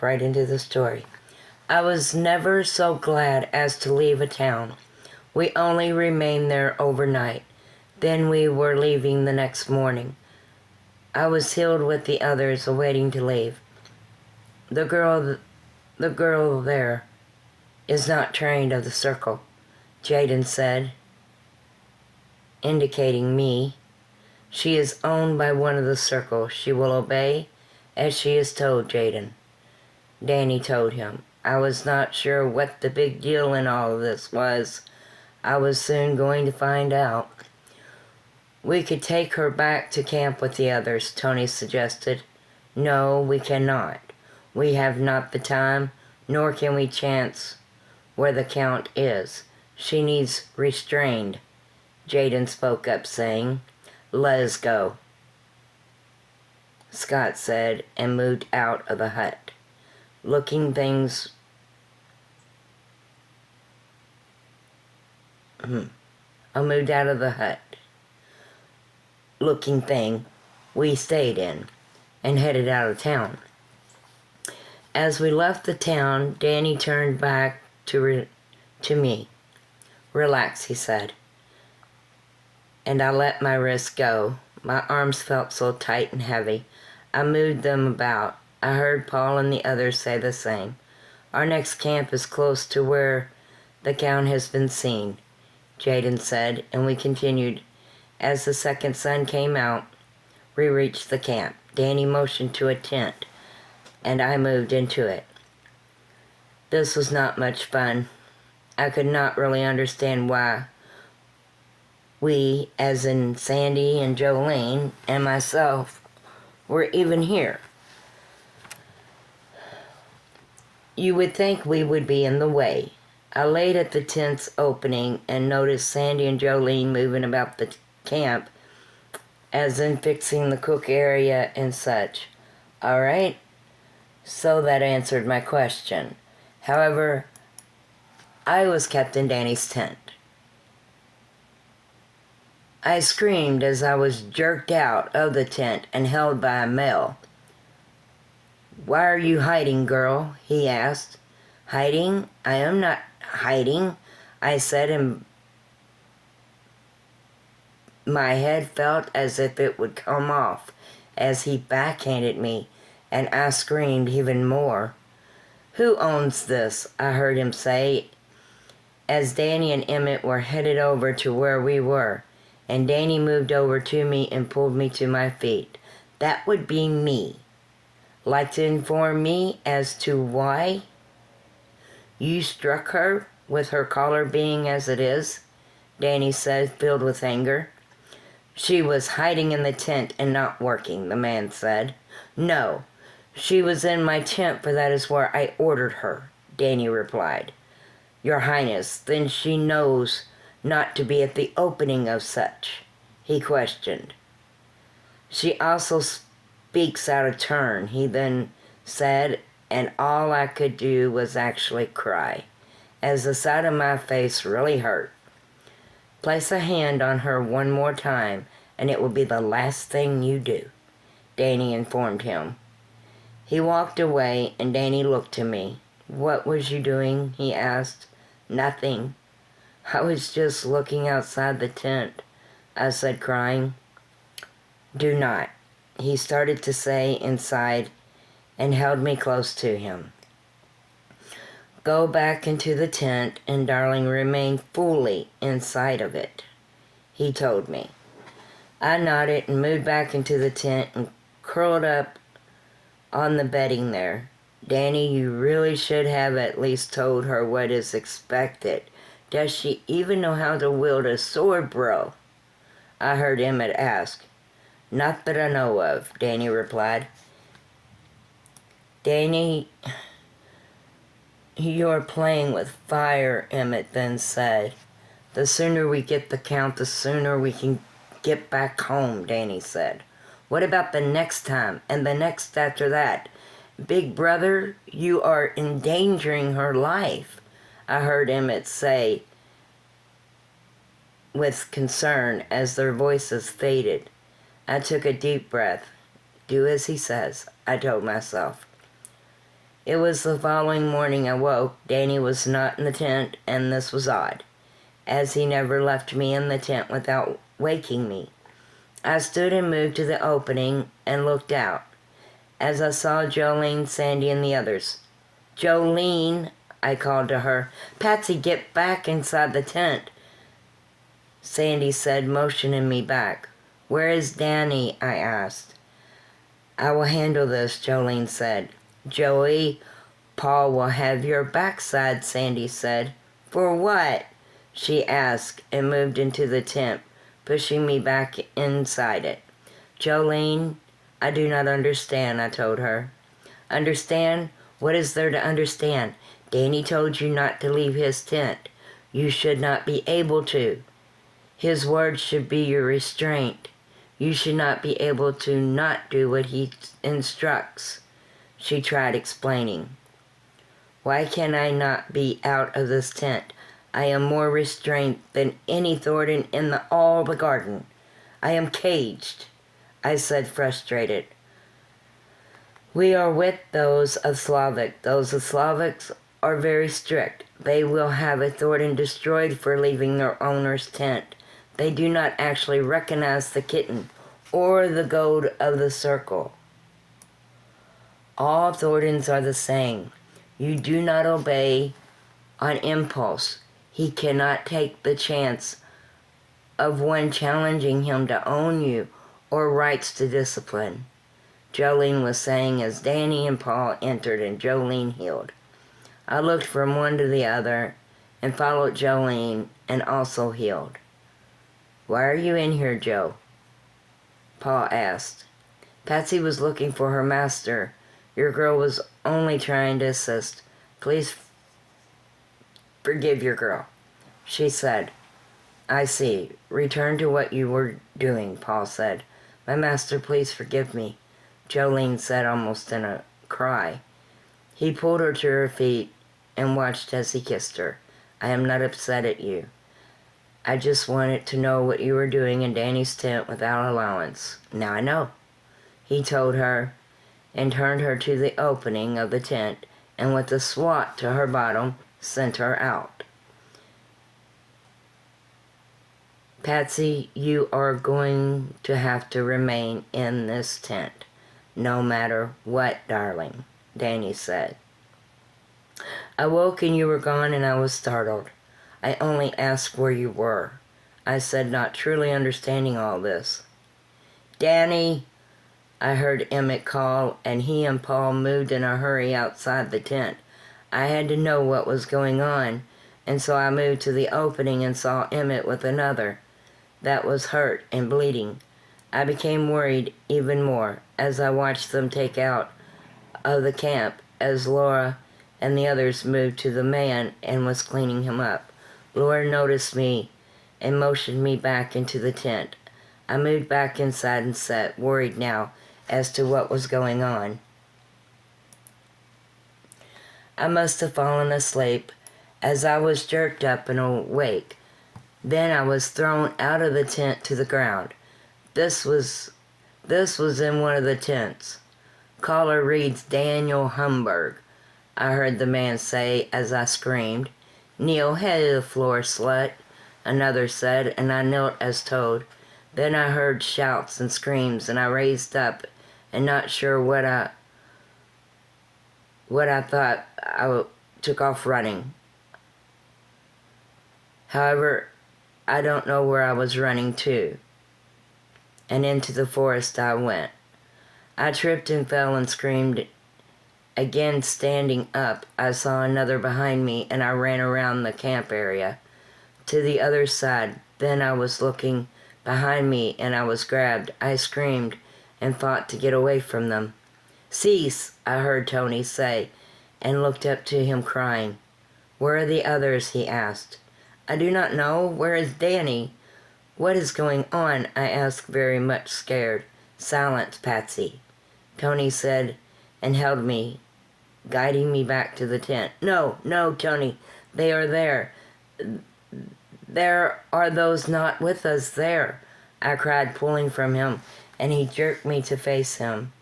right into the story. I was never so glad as to leave a town. We only remained there overnight. Then we were leaving the next morning. I was sealed with the others, awaiting to leave. The girl there is not trained of the circle, Jaden said, indicating me. She is owned by one of the circle. She will obey as she is told, Jaden. Danny told him. I was not sure what the big deal in all of this was. I was soon going to find out. We could take her back to camp with the others, Tony suggested. No, we cannot. We have not the time, nor can we chance where the Count is. She needs restrained, Jaden spoke up, saying, "Let's go," Scott said, and moved out of the hut. I moved out of the hut. Looking thing we stayed in and headed out of town. As we left the town, Danny turned back to me. "Relax," he said. And I let my wrists go. My arms felt so tight and heavy. I moved them about. I heard Paul and the others say the same. Our next camp is close to where the Count has been seen, Jaden said, and we continued. As the second sun came out, we reached the camp. Danny motioned to a tent, and I moved into it. This was not much fun. I could not really understand why we, as in Sandy and Jolene and myself, were even here. You would think we would be in the way. I laid at the tent's opening and noticed Sandy and Jolene moving about the camp, as in fixing the cook area and such. All right, so that answered my question. However, I was kept in Danny's tent. I screamed as I was jerked out of the tent and held by a male. "Why are you hiding, girl?" he asked. "Hiding? I am not hiding," I said, and my head felt as if it would come off as he backhanded me, and I screamed even more. "Who owns this?" I heard him say, as Danny and Emmett were headed over to where we were, and Danny moved over to me and pulled me to my feet. "That would be me. Like to inform me as to why you struck her, with her collar being as it is?" Danny said, filled with anger. "She was hiding in the tent and not working," the man said. "No, she was in my tent, for that is where I ordered her," Danny replied. "Your Highness, then she knows not to be at the opening of such?" he questioned. "She also speaks out of turn," he then said, and all I could do was actually cry, as the side of my face really hurt. "Place a hand on her one more time, and it will be the last thing you do," Danny informed him. He walked away, and Danny looked to me. "What was you doing?" he asked. "Nothing. I was just looking outside the tent," I said, crying. "Do not," he started to say inside, and held me close to him. "Go back into the tent, and darling, remain fully inside of it," he told me. I nodded and moved back into the tent and curled up on the bedding there. "Danny, you really should have at least told her what is expected. Does she even know how to wield a sword, bro?" I heard Emmett ask. "Not that I know of," Danny replied. "Danny, you're playing with fire," Emmett then said. "The sooner we get the Count, the sooner we can get back home," Danny said. "What about the next time, and the next after that? Big brother, you are endangering her life," I heard Emmett say with concern as their voices faded. I took a deep breath. "Do as he says," I told myself. It was the following morning I woke. Danny was not in the tent, and this was odd, as he never left me in the tent without waking me. I stood and moved to the opening and looked out, as I saw Jolene, Sandy, and the others. "Jolene," I called to her. "Patsy, get back inside the tent," Sandy said, motioning me back. "Where is Danny?" I asked. "I will handle this," Jolene said. "Joey, Paul will have your backside," Sandy said. "For what?" she asked and moved into the tent, pushing me back inside it. "Jolene, I do not understand," I told her. "Understand? What is there to understand? Danny told you not to leave his tent. You should not be able to. His words should be your restraint. You should not be able to not do what he instructs," she tried explaining. "Why can I not be out of this tent? I am more restrained than any Thornton in all the garden. I am caged," I said, frustrated. "We are with those of Slavic. Those of Slavics are very strict. They will have a Thornton destroyed for leaving their owner's tent. They do not actually recognize the kitten or the gold of the circle. All Thorntons are the same. You do not obey on impulse. He cannot take the chance of one challenging him to own you or rights to discipline," Jolene was saying as Danny and Paul entered and Jolene healed. I looked from one to the other and followed Jolene and also healed. "Why are you in here, Joe?" Paul asked. "Patsy was looking for her master. Your girl was only trying to assist. Please forgive your girl," she said. "I see. Return to what you were doing," Paul said. "My master, please forgive me," Jolene said almost in a cry. He pulled her to her feet and watched as he kissed her. "I am not upset at you. I just wanted to know what you were doing in Danny's tent without allowance. Now I know," he told her, and turned her to the opening of the tent, and with a swat to her bottom, sent her out. "Patsy, you are going to have to remain in this tent, no matter what, darling," Danny said. "I woke and you were gone and I was startled. I only asked where you were," I said, not truly understanding all this. "Danny," I heard Emmett call, and he and Paul moved in a hurry outside the tent. I had to know what was going on, and so I moved to the opening and saw Emmett with another that was hurt and bleeding. I became worried even more as I watched them take out of the camp as Laura and the others moved to the man and was cleaning him up. Laura noticed me and motioned me back into the tent. I moved back inside and sat, worried now as to what was going on. I must have fallen asleep as I was jerked up and awake. Then I was thrown out of the tent to the ground. This was in one of the tents. "Caller reads Daniel Humberg," I heard the man say as I screamed. "Kneel head to the floor, slut," another said, and I knelt as told. Then I heard shouts and screams, and I raised up and not sure what I thought, I took off running. However, I don't know where I was running to, and into the forest I went. I tripped and fell and screamed. Again, standing up, I saw another behind me, and I ran around the camp area to the other side. Then I was looking behind me, and I was grabbed. I screamed and fought to get away from them. "Cease," I heard Tony say, and looked up to him crying. "Where are the others?" he asked. "I do not know. Where is Danny?" "What is going on?" I asked, very much scared. "Silence, Patsy," Tony said, and held me, guiding me back to the tent. No, Tony, they are there. There are those not with us there," I cried, pulling from him, and he jerked me to face him.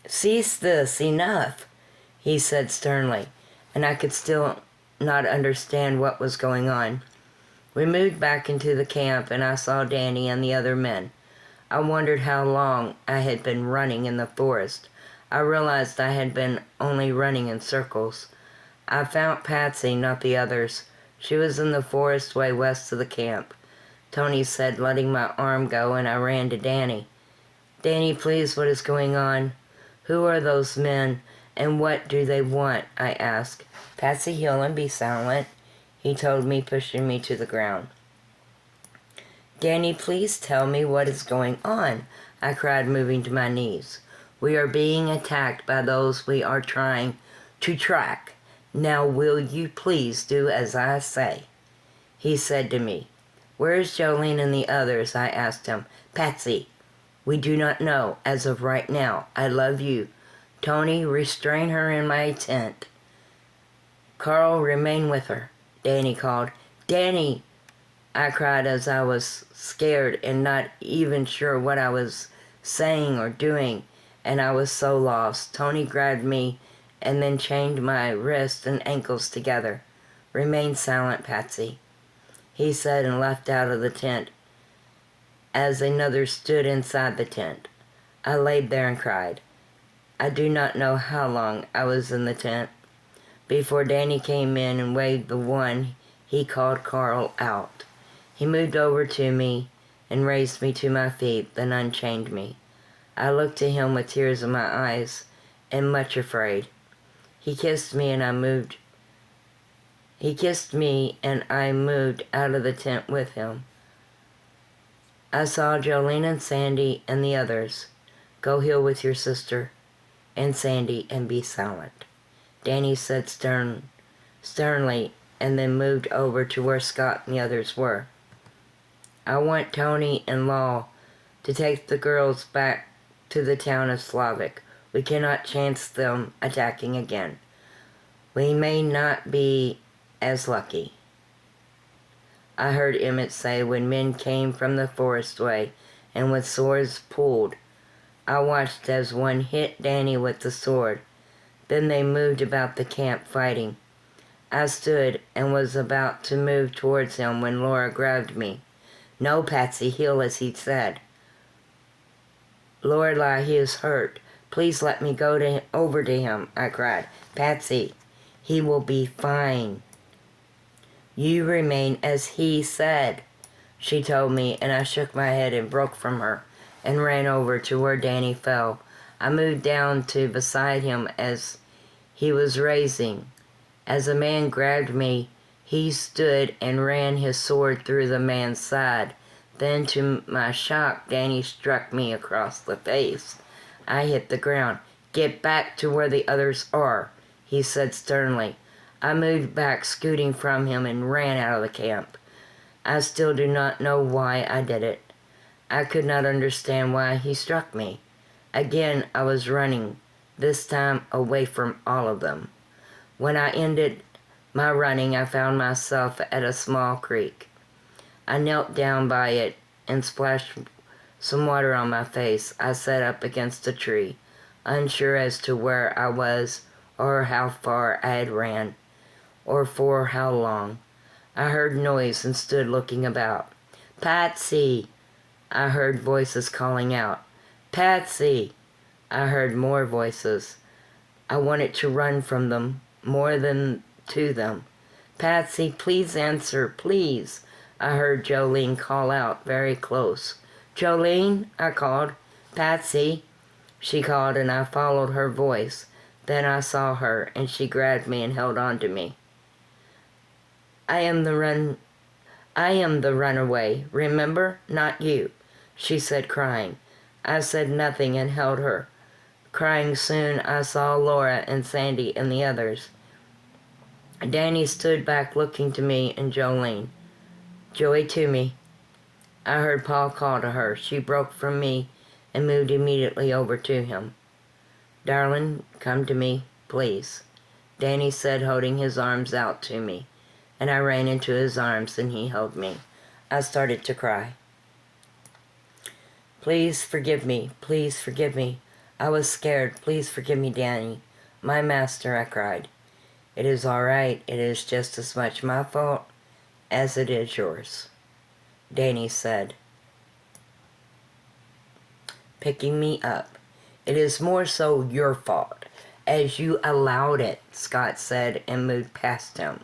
Cease this, enough, he said sternly, and I could still not understand what was going on. We moved back into the camp, and I saw Danny and the other men. I wondered how long I had been running in the forest. I realized I had been only running in circles. I found Patsy, not the others. She was in the forest way west of the camp. Tony said, letting my arm go, and I ran to Danny. Danny, please, what is going on? Who are those men, and what do they want? I asked. Patsy, heal and be silent, he told me, pushing me to the ground. Danny, please tell me what is going on, I cried, moving to my knees. We are being attacked by those we are trying to track. Now will you please do as I say? He said to me. Where is Jolene and the others? I asked him. Patsy, we do not know as of right now. I love you. Tony, restrain her in my tent. Carl, remain with her. Danny called. Danny, I cried as I was scared and not even sure what I was saying or doing, and I was so lost. Tony grabbed me and then chained my wrists and ankles together. Remain silent, Patsy, he said, and left out of the tent as another stood inside the tent. I laid there and cried. I do not know how long I was in the tent before Danny came in and waved the one he called Carl out. He moved over to me and raised me to my feet, then unchained me. I looked to him with tears in my eyes and much afraid. He kissed me and I moved out of the tent with him. I saw Jolene and Sandy and the others. Go heal with your sister and Sandy and be silent, Danny said sternly, and then moved over to where Scott and the others were. I want Tony and Law to take the girls back to the town of Slavic. We cannot chance them attacking again. We may not be as lucky. I heard Emmett say when men came from the forest way and with swords pulled. I watched as one hit Danny with the sword. Then they moved about the camp fighting. I stood and was about to move towards him when Laura grabbed me. No, Patsy, heal as he said. Lorelei, he is hurt. Please let me go over to him, I cried. Patsy, he will be fine. You remain as he said, she told me, and I shook my head and broke from her and ran over to where Danny fell. I moved down to beside him as he was raising. As a man grabbed me, he stood and ran his sword through the man's side. Then, to my shock, Danny struck me across the face. I hit the ground. Get back to where the others are, he said sternly. I moved back, scooting from him, and ran out of the camp. I still do not know why I did it. I could not understand why he struck me. Again, I was running, this time away from all of them. When I ended my running, I found myself at a small creek. I knelt down by it and splashed some water on my face. I sat up against a tree, unsure as to where I was or how far I had ran, or for how long. I heard noise and stood looking about. Patsy! I heard voices calling out. Patsy! I heard more voices. I wanted to run from them, more than to them. Patsy, please answer, please. I heard Jolene call out very close. Jolene, I called. Patsy, she called, and I followed her voice. Then I saw her, and she grabbed me and held on to me. I am the runaway, remember? Not you, she said, crying. I said nothing and held her. Crying soon, I saw Laura and Sandy and the others. Danny stood back looking to me and Jolene. Joey, to me. I heard Paul call to her. She broke from me and moved immediately over to him. Darling, come to me, please, Danny said, holding his arms out to me, and I ran into his arms and he held me. I started to cry. Please forgive me, I was scared. Please forgive me, Danny. My master, I cried. It is all right. It is just as much my fault as it is yours, Danny said, picking me up. It is more so your fault, as you allowed it, Scott said and moved past him.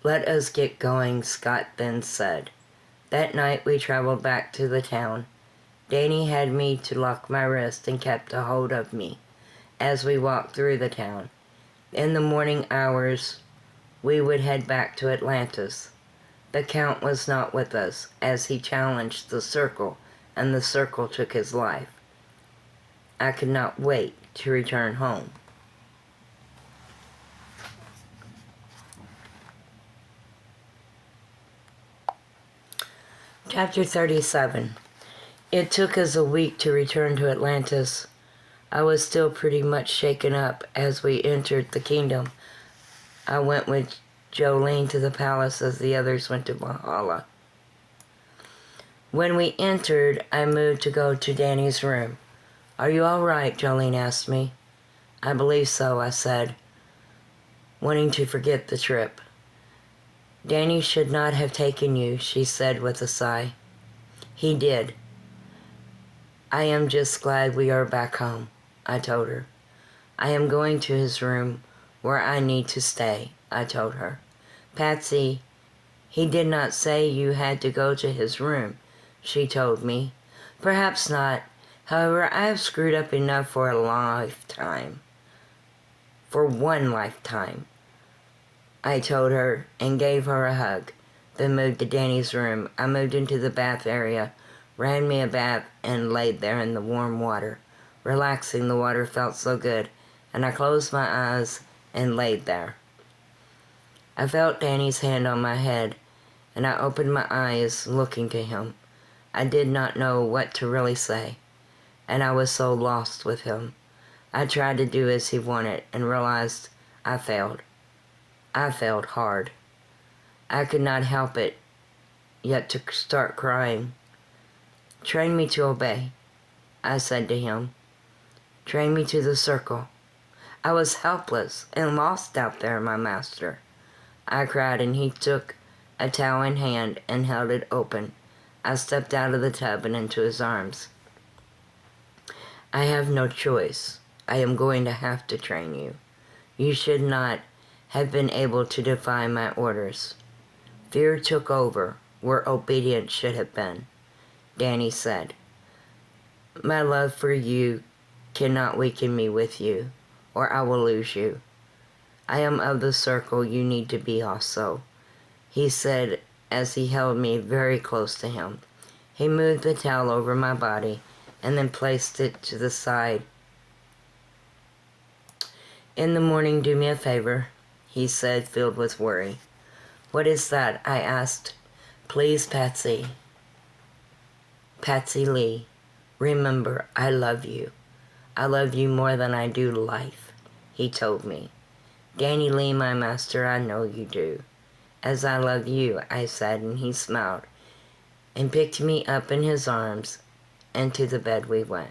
Let us get going, Scott then said. That night we traveled back to the town. Danny had me to lock my wrist and kept a hold of me as we walked through the town. In the morning hours, we would head back to Atlantis. The Count was not with us, as he challenged the Circle, and the Circle took his life. I could not wait to return home. Chapter 37. It took us a week to return to Atlantis. I was still pretty much shaken up as we entered the kingdom. I went with Jolene to the palace as the others went to Valhalla. When we entered, I moved to go to Danny's room. Are you all right? Jolene asked me. I believe so, I said, wanting to forget the trip. Danny should not have taken you, she said with a sigh. He did. I am just glad we are back home, I told her. I am going to his room where I need to stay, I told her. Patsy, he did not say you had to go to his room, she told me. Perhaps not. However, I have screwed up enough for a lifetime. For one lifetime, I told her and gave her a hug, then moved to Danny's room. I moved into the bath area, ran me a bath, and laid there in the warm water. Relaxing, the water felt so good, and I closed my eyes and laid there. I felt Danny's hand on my head, and I opened my eyes looking to him. I did not know what to really say, and I was so lost with him. I tried to do as he wanted and realized I failed. I failed hard. I could not help it, yet to start crying. Train me to obey, I said to him. Train me to the Circle. I was helpless and lost out there, my master. I cried, and he took a towel in hand and held it open. I stepped out of the tub and into his arms. I have no choice. I am going to have to train you. You should not have been able to defy my orders. Fear took over where obedience should have been, Danny said. My love for you cannot weaken me with you, or I will lose you. I am of the Circle, you need to be also, he said as he held me very close to him. He moved the towel over my body and then placed it to the side. In the morning, do me a favor, he said, filled with worry. What is that? I asked. Please, Patsy. Patsy Lee, remember, I love you. I love you more than I do life, he told me. Danny Lee, my master, I know you do. As I love you, I said, and he smiled and picked me up in his arms, and to the bed we went.